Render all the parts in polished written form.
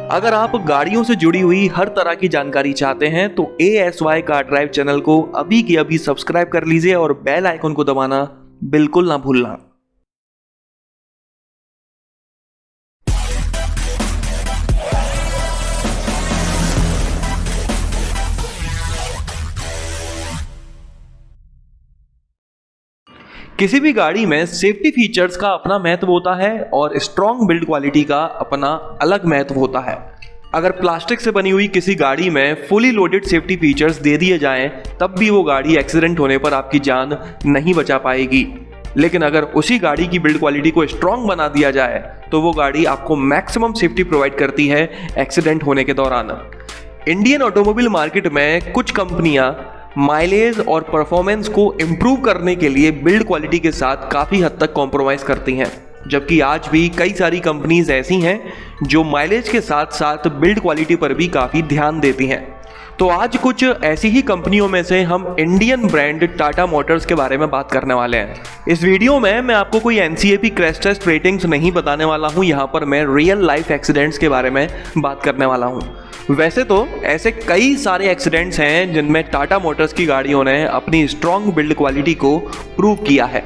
अगर आप गाड़ियों से जुड़ी हुई हर तरह की जानकारी चाहते हैं तो ASY कार ड्राइव चैनल को अभी के अभी सब्सक्राइब कर लीजिए और बेल आइकन को दबाना बिल्कुल ना भूलना। किसी भी गाड़ी में सेफ्टी फीचर्स का अपना महत्व होता है और स्ट्रॉन्ग बिल्ड क्वालिटी का अपना अलग महत्व होता है। अगर प्लास्टिक से बनी हुई किसी गाड़ी में फुली लोडेड सेफ्टी फीचर्स दे दिए जाएं, तब भी वो गाड़ी एक्सीडेंट होने पर आपकी जान नहीं बचा पाएगी। लेकिन अगर उसी गाड़ी की बिल्ड क्वालिटी को स्ट्रॉन्ग बना दिया जाए तो वो गाड़ी आपको मैक्सिमम सेफ्टी प्रोवाइड करती है एक्सीडेंट होने के दौरान। इंडियन ऑटोमोबाइल मार्केट में कुछ कंपनियां माइलेज और परफॉर्मेंस को इम्प्रूव करने के लिए बिल्ड क्वालिटी के साथ काफ़ी हद तक कॉम्प्रोमाइज़ करती हैं, जबकि आज भी कई सारी कंपनीज ऐसी हैं जो माइलेज के साथ साथ बिल्ड क्वालिटी पर भी काफ़ी ध्यान देती हैं। तो आज कुछ ऐसी ही कंपनियों में से हम इंडियन ब्रांड टाटा मोटर्स के बारे में बात करने वाले हैं। इस वीडियो में मैं आपको कोई NCAP क्रैश टेस्ट रेटिंग्स नहीं बताने वाला हूं, यहाँ पर मैं रियल लाइफ एक्सीडेंट्स के बारे में बात करने वाला हूं। वैसे तो ऐसे कई सारे एक्सीडेंट्स हैं जिनमें टाटा मोटर्स की गाड़ियों ने अपनी स्ट्रॉन्ग बिल्ड क्वालिटी को प्रूव किया है,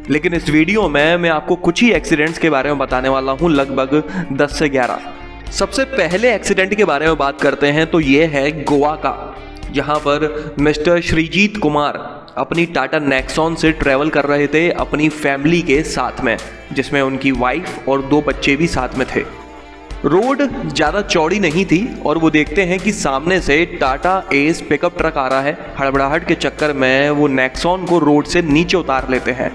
लेकिन इस वीडियो में मैं आपको कुछ ही एक्सीडेंट्स के बारे में बताने वाला हूं, लगभग 10 से 11। सबसे पहले एक्सीडेंट के बारे में बात करते हैं तो ये है गोवा का, जहां पर मिस्टर श्रीजीत कुमार अपनी टाटा नेक्सॉन से ट्रैवल कर रहे थे अपनी फैमिली के साथ में, जिसमें उनकी वाइफ और 2 बच्चे भी साथ में थे। रोड ज़्यादा चौड़ी नहीं थी और वो देखते हैं कि सामने से टाटा एस पिकअप ट्रक आ रहा है। हड़बड़ाहट के चक्कर में वो नेक्सॉन को रोड से नीचे उतार लेते हैं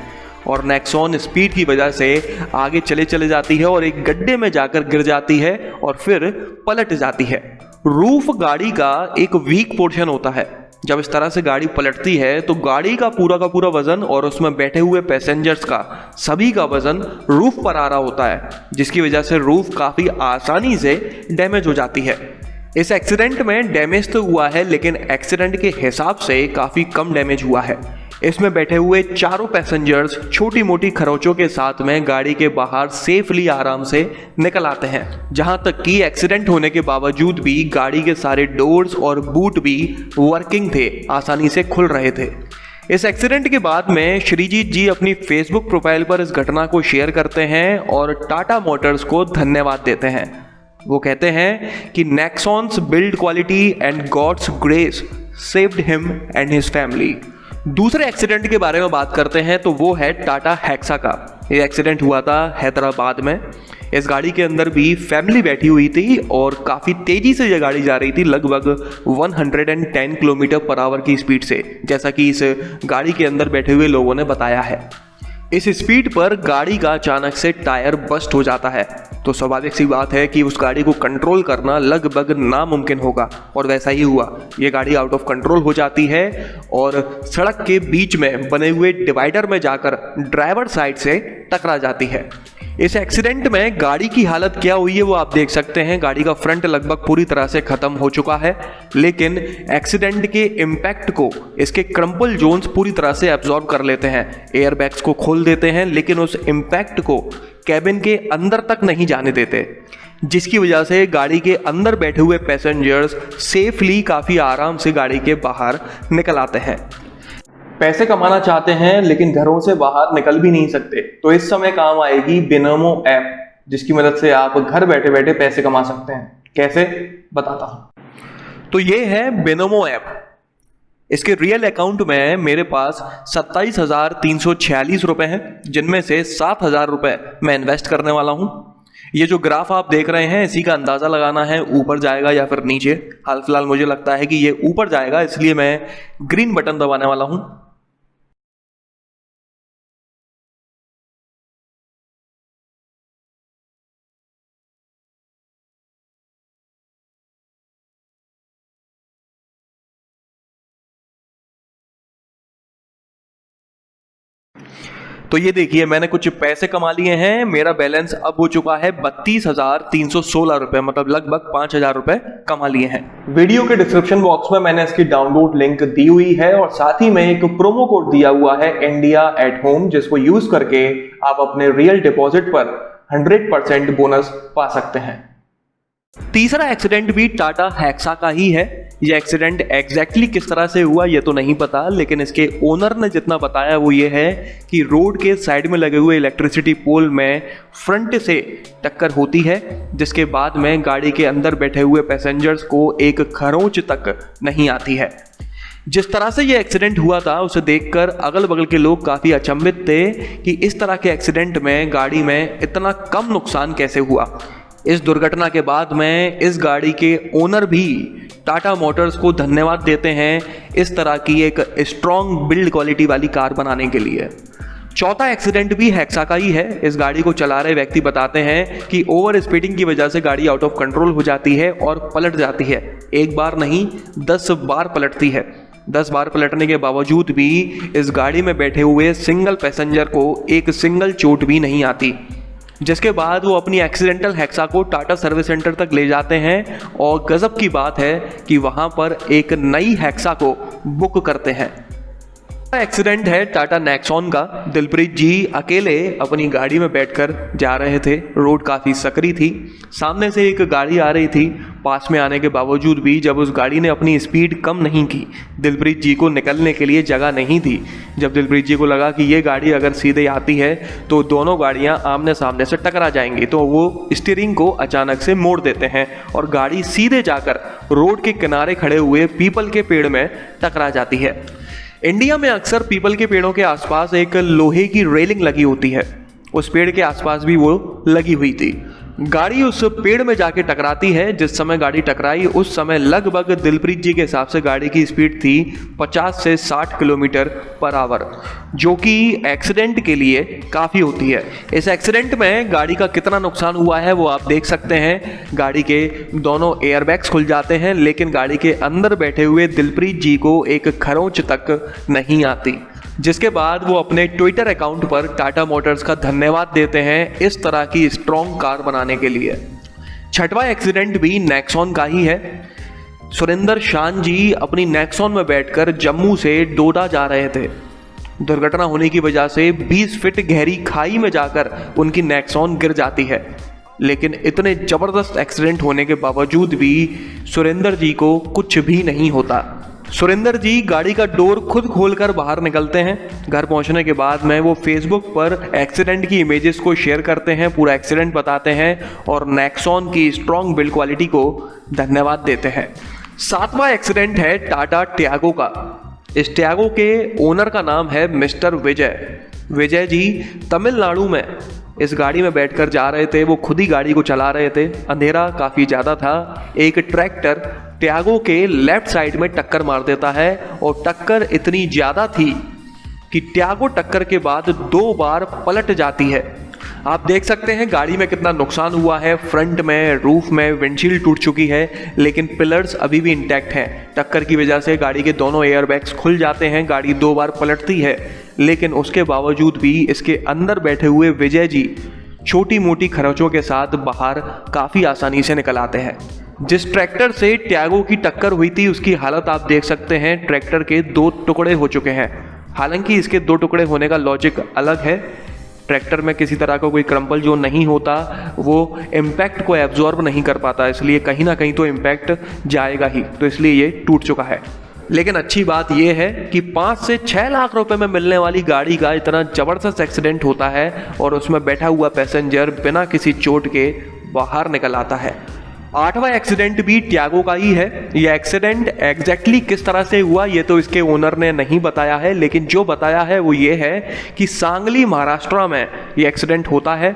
और नेक्सॉन स्पीड की वजह से आगे चले जाती है और एक गड्ढे में जाकर गिर जाती है और फिर पलट जाती है। रूफ गाड़ी का एक वीक पोर्शन होता है। जब इस तरह से गाड़ी पलटती है तो गाड़ी का पूरा वजन और उसमें बैठे हुए पैसेंजर्स का सभी का वजन रूफ पर आ रहा होता है, जिसकी वजह से रूफ काफ़ी आसानी से डैमेज हो जाती है। इस एक्सीडेंट में डैमेज तो हुआ है, लेकिन एक्सीडेंट के हिसाब से काफ़ी कम डैमेज हुआ है। इसमें बैठे हुए चारों पैसेंजर्स छोटी मोटी खरोचों के साथ में गाड़ी के बाहर सेफली आराम से निकल आते हैं। जहां तक कि एक्सीडेंट होने के बावजूद भी गाड़ी के सारे डोर्स और बूट भी वर्किंग थे, आसानी से खुल रहे थे। इस एक्सीडेंट के बाद में श्रीजीत जी अपनी फेसबुक प्रोफाइल पर इस घटना को शेयर करते हैं और टाटा मोटर्स को धन्यवाद देते हैं। वो कहते हैं कि Nexon's build quality and God's grace saved him and his family. दूसरे एक्सीडेंट के बारे में बात करते हैं तो वो है टाटा हेक्सा का। ये एक्सीडेंट हुआ था हैदराबाद में। इस गाड़ी के अंदर भी फैमिली बैठी हुई थी और काफ़ी तेज़ी से ये गाड़ी जा रही थी, लगभग 110 किलोमीटर पर आवर की स्पीड से, जैसा कि इस गाड़ी के अंदर बैठे हुए लोगों ने बताया है। इस स्पीड पर गाड़ी का अचानक से टायर बस्ट हो जाता है, तो स्वाभाविक सी बात है कि उस गाड़ी को कंट्रोल करना लगभग नामुमकिन होगा, और वैसा ही हुआ। ये गाड़ी आउट ऑफ कंट्रोल हो जाती है और सड़क के बीच में बने हुए डिवाइडर में जाकर ड्राइवर साइड से टकरा जाती है। इस एक्सीडेंट में गाड़ी की हालत क्या हुई है वो आप देख सकते हैं। गाड़ी का फ्रंट लगभग पूरी तरह से खत्म हो चुका है, लेकिन एक्सीडेंट के इम्पैक्ट को इसके क्रम्पल जोन्स पूरी तरह से एब्जॉर्ब कर लेते हैं, एयरबैग्स को खोल देते हैं, लेकिन उस इम्पैक्ट को कैबिन के अंदर तक नहीं जाने देते, जिसकी वजह से गाड़ी के अंदर बैठे हुए पैसेंजर्स सेफली काफ़ी आराम से गाड़ी के बाहर निकल आते हैं। पैसे कमाना चाहते हैं लेकिन घरों से बाहर निकल भी नहीं सकते, तो इस समय काम आएगी बिनोमो ऐप, जिसकी मदद से आप घर बैठे बैठे पैसे कमा सकते हैं। कैसे, बताता हूं। तो ये है बिनोमो ऐप। इसके रियल अकाउंट में मेरे पास 27,346 रुपए हैं, जिनमें से 7,000 रुपए मैं इन्वेस्ट करने वाला हूं। ये जो ग्राफ आप देख रहे हैं, इसी का अंदाज़ा लगाना है ऊपर जाएगा या फिर नीचे। हाल फिलहाल मुझे लगता है कि ये ऊपर जाएगा, इसलिए मैं ग्रीन बटन दबाने वाला हूं। तो ये देखिए, मैंने कुछ पैसे कमा लिए हैं। मेरा बैलेंस अब हो चुका है 32,316 रुपए, मतलब लगभग 5,000 रुपए कमा लिए हैं। वीडियो के डिस्क्रिप्शन बॉक्स में मैंने इसकी डाउनलोड लिंक दी हुई है और साथ ही में एक प्रोमो कोड दिया हुआ है इंडिया एट होम, जिसको यूज करके आप अपने रियल डिपॉजिट पर 100% बोनस पा सकते हैं। तीसरा एक्सीडेंट भी टाटा हेक्सा का ही है। यह एक्सीडेंट एग्जैक्टली किस तरह से हुआ ये तो नहीं पता, लेकिन इसके ओनर ने जितना बताया वो ये है कि रोड के साइड में लगे हुए इलेक्ट्रिसिटी पोल में फ्रंट से टक्कर होती है, जिसके बाद में गाड़ी के अंदर बैठे हुए पैसेंजर्स को एक खरोंच तक नहीं आती है। जिस तरह से ये एक्सीडेंट हुआ था उसे देखकर अगल बगल के लोग काफ़ी अचंभित थे कि इस तरह के एक्सीडेंट में गाड़ी में इतना कम नुकसान कैसे हुआ। इस दुर्घटना के बाद में इस गाड़ी के ओनर भी टाटा मोटर्स को धन्यवाद देते हैं इस तरह की एक स्ट्रॉन्ग बिल्ड क्वालिटी वाली कार बनाने के लिए। चौथा एक्सीडेंट भी हेक्सा का ही है। इस गाड़ी को चला रहे व्यक्ति बताते हैं कि ओवर स्पीडिंग की वजह से गाड़ी आउट ऑफ कंट्रोल हो जाती है और पलट जाती है। एक बार नहीं 10 बार पलटती है। 10 बार पलटने के बावजूद भी इस गाड़ी में बैठे हुए सिंगल पैसेंजर को एक सिंगल चोट भी नहीं आती, जिसके बाद वो अपनी एक्सीडेंटल हेक्सा को टाटा सर्विस सेंटर तक ले जाते हैं और गजब की बात है कि वहाँ पर एक नई हेक्सा को बुक करते हैं। एक्सीडेंट है टाटा नेक्सॉन का। दिलप्रीत जी अकेले अपनी गाड़ी में बैठकर जा रहे थे। रोड काफ़ी सकरी थी, सामने से एक गाड़ी आ रही थी। पास में आने के बावजूद भी जब उस गाड़ी ने अपनी स्पीड कम नहीं की, दिलप्रीत जी को निकलने के लिए जगह नहीं थी। जब दिलप्रीत जी को लगा कि ये गाड़ी अगर सीधे आती है तो दोनों गाड़ियां आमने सामने से टकरा जाएंगी, तो वो स्टीयरिंग को अचानक से मोड़ देते हैं और गाड़ी सीधे जाकर रोड के किनारे खड़े हुए पीपल के पेड़ में टकरा जाती है। इंडिया में अक्सर पीपल के पेड़ों के आसपास एक लोहे की रेलिंग लगी होती है। उस पेड़ के आसपास भी वो लगी हुई थी। गाड़ी उस पेड़ में जाके टकराती है। जिस समय गाड़ी टकराई उस समय लगभग दिलप्रीत जी के हिसाब से गाड़ी की स्पीड थी 50 से 60 किलोमीटर पर आवर, जो कि एक्सीडेंट के लिए काफ़ी होती है। इस एक्सीडेंट में गाड़ी का कितना नुकसान हुआ है वो आप देख सकते हैं। गाड़ी के दोनों एयरबैग्स खुल जाते हैं, लेकिन गाड़ी के अंदर बैठे हुए दिलप्रीत जी को एक खरोंच तक नहीं आती, जिसके बाद वो अपने ट्विटर अकाउंट पर टाटा मोटर्स का धन्यवाद देते हैं इस तरह की स्ट्रॉन्ग कार बनाने के लिए। छठवां एक्सीडेंट भी नेक्सॉन का ही है। सुरेंद्र शान जी अपनी नेक्सॉन में बैठकर जम्मू से डोडा जा रहे थे। दुर्घटना होने की वजह से 20 फीट गहरी खाई में जाकर उनकी नेक्सॉन गिर जाती है, लेकिन इतने ज़बरदस्त एक्सीडेंट होने के बावजूद भी सुरेंद्र जी को कुछ भी नहीं होता। सुरेंद्र जी गाड़ी का डोर खुद खोलकर बाहर निकलते हैं। घर पहुंचने के बाद में वो फेसबुक पर एक्सीडेंट की इमेजेस को शेयर करते हैं, पूरा एक्सीडेंट बताते हैं और नेक्सॉन की स्ट्रॉन्ग बिल्ड क्वालिटी को धन्यवाद देते हैं। सातवां एक्सीडेंट है टाटा टियागो का। इस टियागो के ओनर का नाम है मिस्टर विजय। विजय जी तमिलनाडु में इस गाड़ी में बैठकर जा रहे थे। वो खुद ही गाड़ी को चला रहे थे। अंधेरा काफ़ी ज़्यादा था। एक ट्रैक्टर टियागो के लेफ्ट साइड में टक्कर मार देता है और टक्कर इतनी ज़्यादा थी कि टियागो टक्कर के बाद 2 बार पलट जाती है। आप देख सकते हैं गाड़ी में कितना नुकसान हुआ है। फ्रंट में, रूफ में विंडशील्ड टूट चुकी है, लेकिन पिलर्स अभी भी इंटैक्ट हैं। टक्कर की वजह से गाड़ी के दोनों एयरबैग्स खुल जाते हैं। गाड़ी 2 बार पलटती है, लेकिन उसके बावजूद भी इसके अंदर बैठे हुए विजय जी छोटी मोटी खरोंचों के साथ बाहर काफ़ी आसानी से निकल आते हैं। जिस ट्रैक्टर से टियागो की टक्कर हुई थी उसकी हालत आप देख सकते हैं। ट्रैक्टर के 2 टुकड़े हो चुके हैं। हालांकि इसके 2 टुकड़े होने का लॉजिक अलग है। ट्रैक्टर में किसी तरह का कोई क्रम्पल जो नहीं होता, वो इम्पैक्ट को एब्जॉर्ब नहीं कर पाता, इसलिए कहीं ना कहीं तो इम्पैक्ट जाएगा ही, तो इसलिए ये टूट चुका है। लेकिन अच्छी बात यह है कि 5 से 6 लाख रुपए में मिलने वाली गाड़ी का इतना ज़बरदस्त एक्सीडेंट होता है और उसमें बैठा हुआ पैसेंजर बिना किसी चोट के बाहर निकल आता है। 8वां एक्सीडेंट भी टियागो का ही है। यह एक्सीडेंट एग्जैक्टली किस तरह से हुआ ये तो इसके ओनर ने नहीं बताया है, लेकिन जो बताया है वो ये है कि सांगली महाराष्ट्र में ये एक्सीडेंट होता है।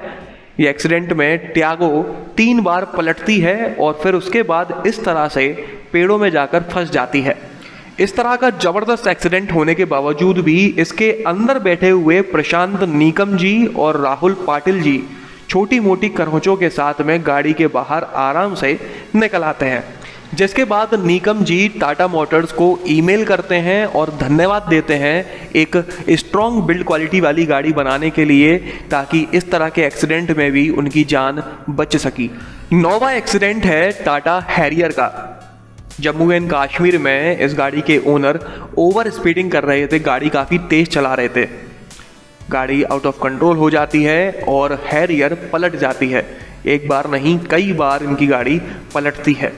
ये एक्सीडेंट में टियागो 3 बार पलटती है और फिर उसके बाद इस तरह से पेड़ों में जाकर फंस जाती है। इस तरह का ज़बरदस्त एक्सीडेंट होने के बावजूद भी इसके अंदर बैठे हुए प्रशांत नीकम जी और राहुल पाटिल जी छोटी मोटी खरोंचों के साथ में गाड़ी के बाहर आराम से निकल आते हैं। जिसके बाद नीकम जी टाटा मोटर्स को ईमेल करते हैं और धन्यवाद देते हैं एक स्ट्रॉन्ग बिल्ड क्वालिटी वाली गाड़ी बनाने के लिए, ताकि इस तरह के एक्सीडेंट में भी उनकी जान बच सकी। 9वां एक्सीडेंट है टाटा हैरियर का। जम्मू एंड कश्मीर में इस गाड़ी के ओनर ओवर स्पीडिंग कर रहे थे। गाड़ी काफ़ी तेज़ चला रहे थे। गाड़ी आउट ऑफ कंट्रोल हो जाती है और हैरियर पलट जाती है। एक बार नहीं कई बार इनकी गाड़ी पलटती है।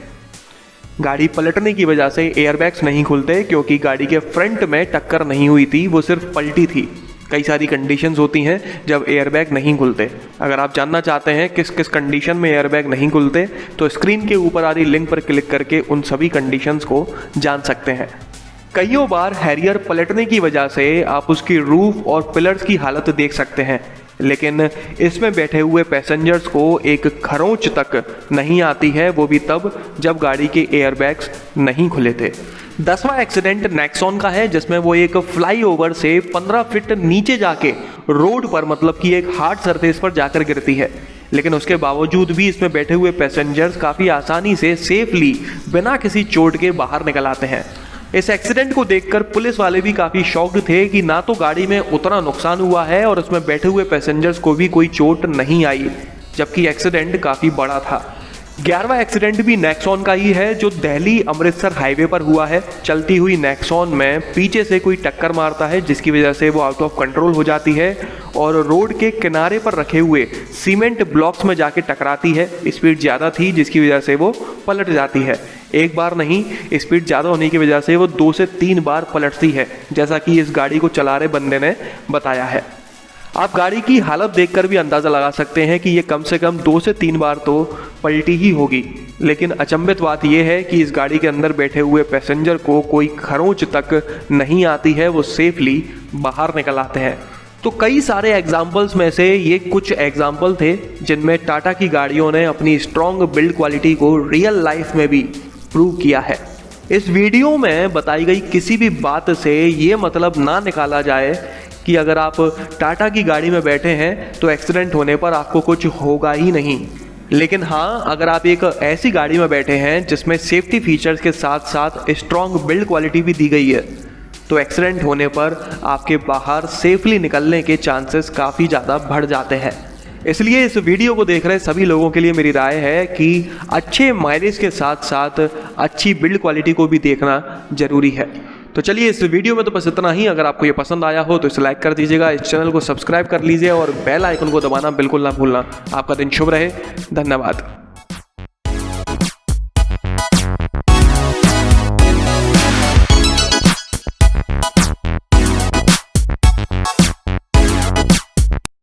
गाड़ी पलटने की वजह से एयरबैग्स नहीं खुलते क्योंकि गाड़ी के फ्रंट में टक्कर नहीं हुई थी, वो सिर्फ पलटी थी। कई सारी कंडीशंस होती हैं जब एयरबैग नहीं खुलते। अगर आप जानना चाहते हैं किस किस कंडीशन में एयरबैग नहीं खुलते तो स्क्रीन के ऊपर आ रही लिंक पर क्लिक करके उन सभी कंडीशंस को जान सकते हैं। कईयों बार हैरियर पलटने की वजह से आप उसकी रूफ और पिलर्स की हालत देख सकते हैं, लेकिन इसमें बैठे हुए पैसेंजर्स को एक खरोंच तक नहीं आती है, वो भी तब जब गाड़ी के एयरबैग्स नहीं खुले थे। 10वां एक्सीडेंट नेक्सॉन का है जिसमें वो एक फ्लाईओवर से 15 फीट नीचे जाके रोड पर, मतलब कि एक हार्ड सरफेस पर जाकर गिरती है, लेकिन उसके बावजूद भी इसमें बैठे हुए पैसेंजर्स काफ़ी आसानी से सेफली बिना किसी चोट के बाहर निकल आते हैं। इस एक्सीडेंट को देखकर पुलिस वाले भी काफ़ी शॉक्ड थे कि ना तो गाड़ी में उतना नुकसान हुआ है और उसमें बैठे हुए पैसेंजर्स को भी कोई चोट नहीं आई, जबकि एक्सीडेंट काफ़ी बड़ा था। 11वां एक्सीडेंट भी नेक्सॉन का ही है जो दिल्ली अमृतसर हाईवे पर हुआ है। चलती हुई नेक्सॉन में पीछे से कोई टक्कर मारता है जिसकी वजह से वो आउट ऑफ कंट्रोल हो जाती है और रोड के किनारे पर रखे हुए सीमेंट ब्लॉक्स में जाके टकराती है। स्पीड ज़्यादा थी जिसकी वजह से वो पलट जाती है। एक बार नहीं, स्पीड ज़्यादा होने की वजह से वो 2 से 3 बार पलटती है, जैसा कि इस गाड़ी को चला रहे बंदे ने बताया है। आप गाड़ी की हालत देखकर भी अंदाज़ा लगा सकते हैं कि ये कम से कम 2 से 3 बार तो पलटी ही होगी। लेकिन अचंभित बात यह है कि इस गाड़ी के अंदर बैठे हुए पैसेंजर को कोई खरोंच तक नहीं आती है, वो सेफली बाहर निकल आते हैं। तो कई सारे एग्जाम्पल्स में से ये कुछ एग्जाम्पल थे जिनमें टाटा की गाड़ियों ने अपनी स्ट्रॉन्ग बिल्ड क्वालिटी को रियल लाइफ में भी प्रूव किया है। इस वीडियो में बताई गई किसी भी बात से ये मतलब ना निकाला जाए कि अगर आप टाटा की गाड़ी में बैठे हैं तो एक्सीडेंट होने पर आपको कुछ होगा ही नहीं। लेकिन हाँ, अगर आप एक ऐसी गाड़ी में बैठे हैं जिसमें सेफ्टी फीचर्स के साथ साथ स्ट्रॉन्ग बिल्ड क्वालिटी भी दी गई है तो एक्सीडेंट होने पर आपके बाहर सेफली निकलने के चांसेस काफ़ी ज़्यादा बढ़ जाते हैं। इसलिए इस वीडियो को देख रहे सभी लोगों के लिए मेरी राय है कि अच्छे माइलेज के साथ साथ अच्छी बिल्ड क्वालिटी को भी देखना ज़रूरी है। तो चलिए, इस वीडियो में तो बस इतना ही। अगर आपको ये पसंद आया हो तो इसे लाइक कर दीजिएगा, इस चैनल को सब्सक्राइब कर लीजिए और बेल आइकन को दबाना बिल्कुल ना भूलना। आपका दिन शुभ रहे। धन्यवाद।